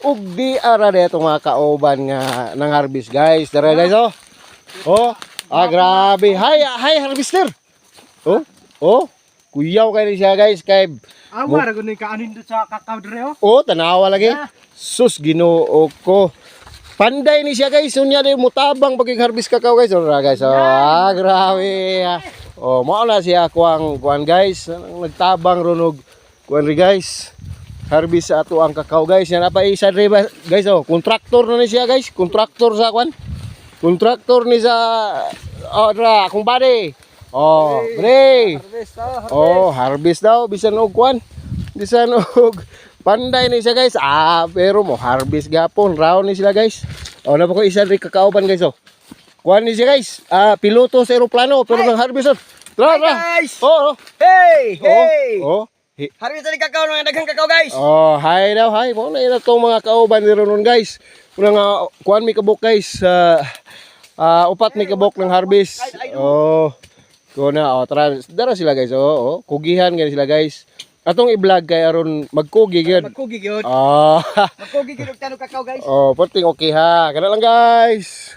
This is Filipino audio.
ug di ara dito mga kauban nga nang harvest guys. Dara guys oh. Oh, grabe. Hi harvester. Oh, kuyaw kay siya guys kay Awa ra gud kaanin do sa kakao dire oh. oh, tanawa lagi. Sus Ginoo ko. Panday ni siya guys, unya di mutabang pag harvest kakao guys. Ora guys. Oh, grabe. Oh, mao na siya kuan guys. Nagtabang runog kuan ri guys. Harvest ato ang kakao guys. Yan pa isa ri guys oh. Kontraktor na ni siya guys. Kontraktor sa kuan. Kontraktor ni sa ra kung bade. Oh, pre. Harvest oh. Oh, harvest daw bisan og kuan. Bisan og panday ni siya guys. Pero mo harvest gapon. Round ni sila guys. Oh, na pa ko isa ri kakauban guys oh. Kuan ni siya guys. Piloto sa eroplano pero nang harvest. Tara, tara. Guys. Oh. Hey, hey. Oh. Harvest ni kakao ng daghang kakao guys. Oh, hi daw, hi. Mo na ina tong mga kauban ni ron guys. Una nga kuan mi kabuk guys. Upat mi kabuk ng harvest. Oh. Kuna tara dara sila guys. Oh. Kugihan gani sila guys. Atong i-vlog kay aron magkugi gyud. Magkugi gyud. Oh. Magkugi gyud og tanong kakao guys. Oh, puting okay ha. Kana lang guys.